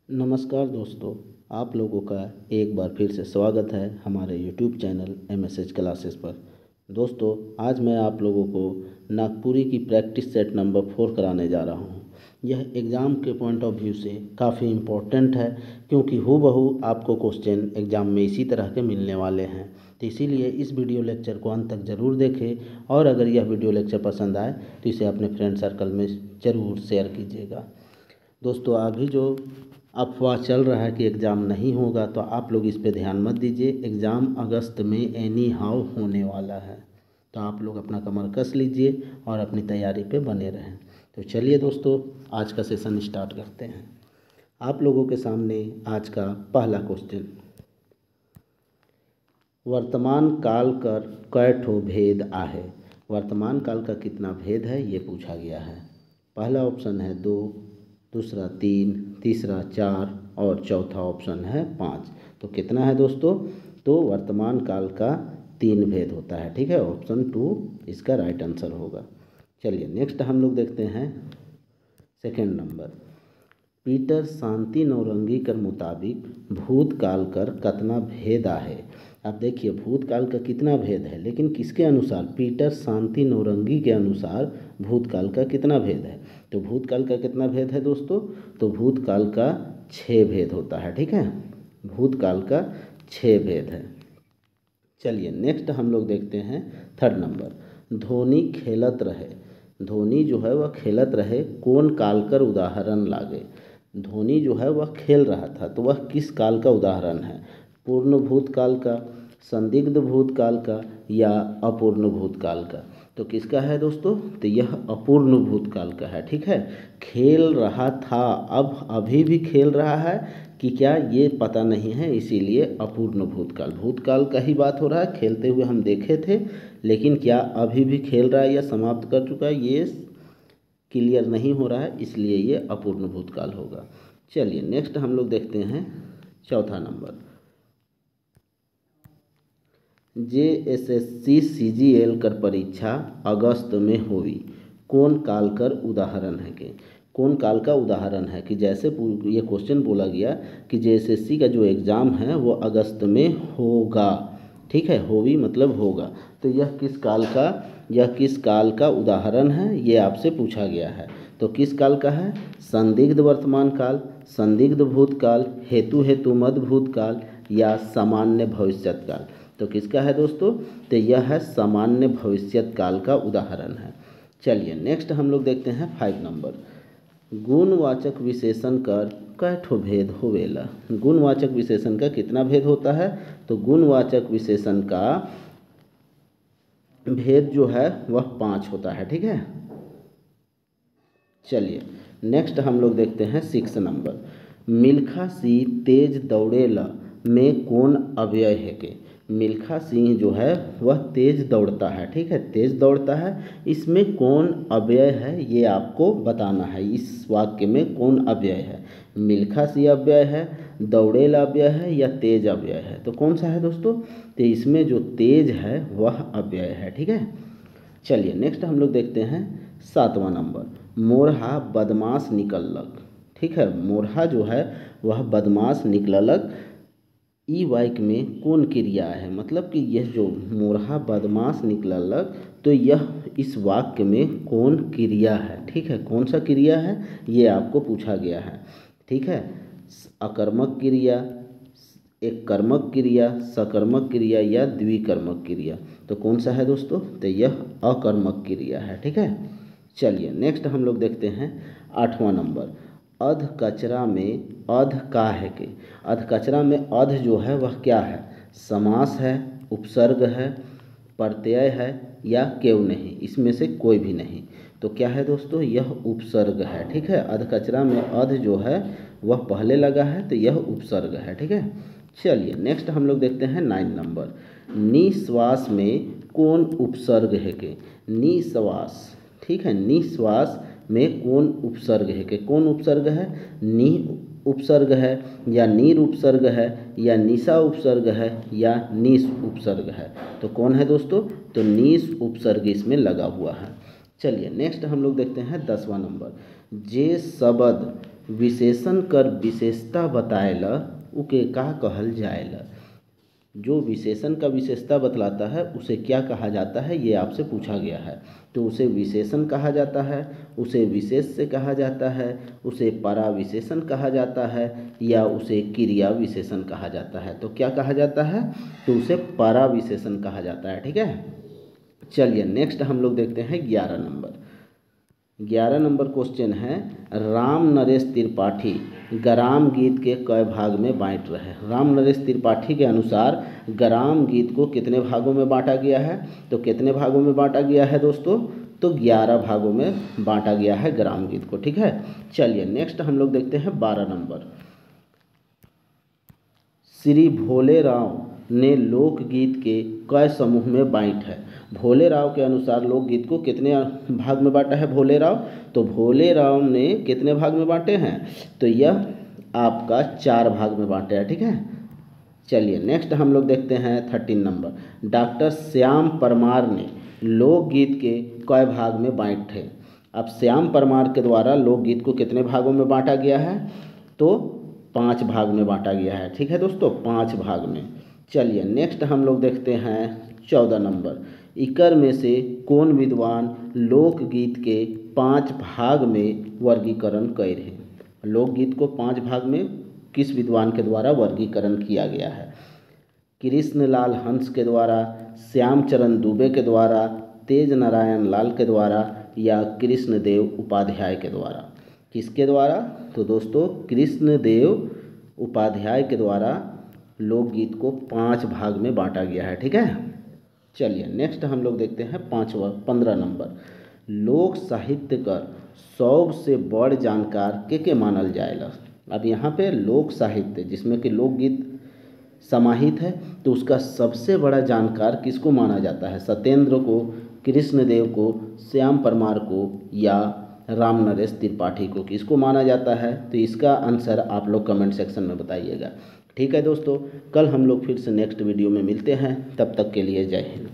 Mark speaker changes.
Speaker 1: नमस्कार दोस्तों, आप लोगों का एक बार फिर से स्वागत है हमारे YouTube चैनल MSH क्लासेस पर। दोस्तों, आज मैं आप लोगों को नागपुरी की प्रैक्टिस सेट नंबर 4 कराने जा रहा हूँ। यह एग्ज़ाम के पॉइंट ऑफ व्यू से काफ़ी इम्पोर्टेंट है, क्योंकि हूबहू आपको क्वेश्चन एग्ज़ाम में इसी तरह के मिलने वाले हैं। तो इसीलिए इस वीडियो लेक्चर को अंत तक ज़रूर देखें, और अगर यह वीडियो लेक्चर पसंद आए तो इसे अपने फ्रेंड सर्कल में ज़रूर शेयर कीजिएगा। दोस्तों, अभी जो अफवाह चल रहा है कि एग्ज़ाम नहीं होगा, तो आप लोग इस पे ध्यान मत दीजिए। एग्ज़ाम अगस्त में एनी हाउ होने वाला है, तो आप लोग अपना कमर कस लीजिए और अपनी तैयारी पे बने रहें। तो चलिए दोस्तों, आज का सेशन स्टार्ट करते हैं। आप लोगों के सामने आज का पहला क्वेश्चन, वर्तमान काल कर कै ठो भेद आहे। वर्तमान काल का कितना भेद है ये पूछा गया है। पहला ऑप्शन है 2, दूसरा 3, तीसरा 4 और चौथा ऑप्शन है 5। तो कितना है दोस्तों? तो वर्तमान काल का 3 भेद होता है। ठीक है, ऑप्शन 2 इसका राइट आंसर होगा। चलिए नेक्स्ट हम लोग देखते हैं सेकेंड नंबर। पीटर शांति नौरंगी कर मुताबिक भूतकाल कर कतना भेद आहे। आप देखिए, भूतकाल का कितना भेद है, लेकिन किसके अनुसार? पीटर शांति नौरंगी के अनुसार भूतकाल का कितना भेद है। तो भूतकाल का कितना भेद है दोस्तों? तो भूतकाल का 6 भेद होता है। ठीक है, भूतकाल का 6 भेद है। चलिए नेक्स्ट हम लोग देखते हैं थर्ड नंबर। धोनी खेलत रहे। धोनी जो है वह खेलत रहे, कौन काल कर उदाहरण लागे। धोनी जो है वह खेल रहा था, तो वह किस काल का उदाहरण है? पूर्ण भूतकाल का, संदिग्ध भूतकाल का या अपूर्ण भूतकाल का? तो किसका है दोस्तों? तो यह अपूर्ण भूतकाल का है। ठीक है, खेल रहा था, अब अभी भी खेल रहा है कि क्या ये पता नहीं है, इसीलिए अपूर्ण भूतकाल। भूतकाल का ही बात हो रहा है, खेलते हुए हम देखे थे, लेकिन क्या अभी भी खेल रहा है या समाप्त कर चुका है ये क्लियर नहीं हो रहा है, इसलिए ये अपूर्ण भूतकाल होगा। चलिए नेक्स्ट हम लोग देखते हैं चौथा नंबर। JSSC CGL कर परीक्षा अगस्त में हुई, कौन काल कर उदाहरण है के? कौन काल का उदाहरण है कि जैसे ये क्वेश्चन बोला गया कि JSSC का जो एग्ज़ाम है वो अगस्त में होगा। ठीक है, होगी मतलब होगा, तो यह किस काल का उदाहरण है, ये आपसे पूछा गया है। तो किस काल का है? संदिग्ध वर्तमान काल, संदिग्ध भूतकाल, हेतु मध्य भूतकाल या सामान्य भविष्यत काल? तो किसका है दोस्तों? तो यह है सामान्य भविष्यत काल का उदाहरण है। चलिए नेक्स्ट हम लोग देखते हैं 5 नंबर। गुणवाचक विशेषण कर कै ठो भेद होवेला। गुणवाचक विशेषण का कितना भेद होता है? तो गुणवाचक विशेषण का भेद जो है वह 5 होता है। ठीक है, चलिए नेक्स्ट हम लोग देखते हैं 6 नंबर। मिल्खा सिंह तेज दौड़ेला में कौन अव्यय है के? मिल्खा सिंह जो है वह तेज दौड़ता है। ठीक है, तेज दौड़ता है, इसमें कौन अव्यय है ये आपको बताना है। इस वाक्य में कौन अव्यय है? मिल्खा सिंह अव्यय है, दौड़ेला अव्यय है या तेज अव्यय है? तो कौन सा है दोस्तों? तो इसमें जो तेज है वह अव्यय है। ठीक है, चलिए नेक्स्ट हम लोग देखते हैं 7वां नंबर। मोरहा बदमाश निकललक। ठीक है, मोरहा जो है वह बदमाश निकललक, ई वाक्य में कौन क्रिया है? मतलब कि यह जो मोरहा बदमाश निकललक, तो यह इस वाक्य में कौन क्रिया है? ठीक है, कौन सा क्रिया है ये आपको पूछा गया है। ठीक है, अकर्मक क्रिया, एक कर्मक क्रिया, सकर्मक क्रिया या द्विकर्मक क्रिया? तो कौन सा है दोस्तों? तो यह अकर्मक क्रिया है। ठीक है, चलिए नेक्स्ट हम लोग देखते हैं 8वां नंबर। अध कचरा में अध का है के? अध कचरा में अध जो है वह क्या है? समास है, उपसर्ग है, प्रत्यय है या केव नहीं? इसमें से कोई भी नहीं। तो क्या है दोस्तों? यह उपसर्ग है। ठीक है, अध कचरा में अध जो है वह पहले लगा है, तो यह उपसर्ग है। ठीक है, चलिए नेक्स्ट हम लोग देखते हैं 9 नंबर। निश्वास में कौन उपसर्ग है के? निश्वास, ठीक है, निश्वास में कौन उपसर्ग है के? कौन उपसर्ग है? नि उपसर्ग है या नीर उपसर्ग है या निशा उपसर्ग है या निस उपसर्ग है? तो कौन है दोस्तों? तो निस उपसर्ग इसमें लगा हुआ है। चलिए नेक्स्ट हम लोग देखते हैं 10वां नंबर। जे शब्द विशेषण कर विशेषता बताएला उके का कहल जाएला। जो विशेषण का विशेषता बतलाता है उसे क्या कहा जाता है, ये आपसे पूछा गया है। तो उसे विशेषण कहा जाता है, उसे विशेष से कहा जाता है, उसे पराविशेषण कहा जाता है, या उसे क्रिया विशेषण कहा जाता है। तो क्या कहा जाता है, तो उसे पराविशेषण कहा जाता है। ठीक है, चलिए नेक्स्ट हम लोग देखते हैं 11 नंबर। 11 नंबर क्वेश्चन है, राम नरेश त्रिपाठी ग्राम गीत के कई भाग में बांट रहे। राम नरेश त्रिपाठी के अनुसार ग्राम गीत को कितने भागों में बांटा गया है, तो कितने भागों में बांटा गया है दोस्तों, तो 11 भागों में बांटा गया है ग्राम गीत को। ठीक है, चलिए नेक्स्ट हम लोग देखते हैं 12 नंबर। श्री भोले राव ने लोकगीत के कई समूह में बांट है। भोले राव के अनुसार लोकगीत को कितने भाग में बांटा है भोले राव, तो भोले राव ने कितने भाग में बांटे हैं, तो यह आपका 4 भाग में बांटे हैं। ठीक है, चलिए नेक्स्ट हम लोग देखते हैं 13 नंबर। डॉक्टर श्याम परमार ने लोकगीत के कई भाग में बांटे। अब श्याम परमार के द्वारा लोकगीत को कितने भागों में बांटा गया है, तो 5 भाग में बांटा गया है। ठीक है दोस्तों, 5 भाग में। चलिए नेक्स्ट हम लोग देखते हैं 14 नंबर। इकर में से कौन विद्वान लोकगीत के 5 भाग में वर्गीकरण करे हैं। लोकगीत को 5 भाग में किस विद्वान के द्वारा वर्गीकरण किया गया है, कृष्णलाल हंस के द्वारा, श्यामचरण दुबे के द्वारा, तेज नारायण लाल के द्वारा, या कृष्णदेव उपाध्याय के द्वारा। किसके द्वारा, तो दोस्तों कृष्णदेव उपाध्याय के द्वारा लोकगीत को 5 भाग में बांटा गया है। ठीक है, चलिए नेक्स्ट हम लोग देखते हैं 15 नंबर। लोक साहित्य कर 100 से बड़ जानकार के मानल जाएगा। अब यहाँ पे लोक साहित्य जिसमें कि लोकगीत समाहित है, तो उसका सबसे बड़ा जानकार किसको माना जाता है, सत्येंद्र को, कृष्णदेव को, श्याम परमार को, या राम नरेश त्रिपाठी को, किसको माना जाता है। तो इसका आंसर आप लोग कमेंट सेक्शन में बताइएगा। ठीक है दोस्तों, कल हम लोग फिर से नेक्स्ट वीडियो में मिलते हैं, तब तक के लिए जय हिंद।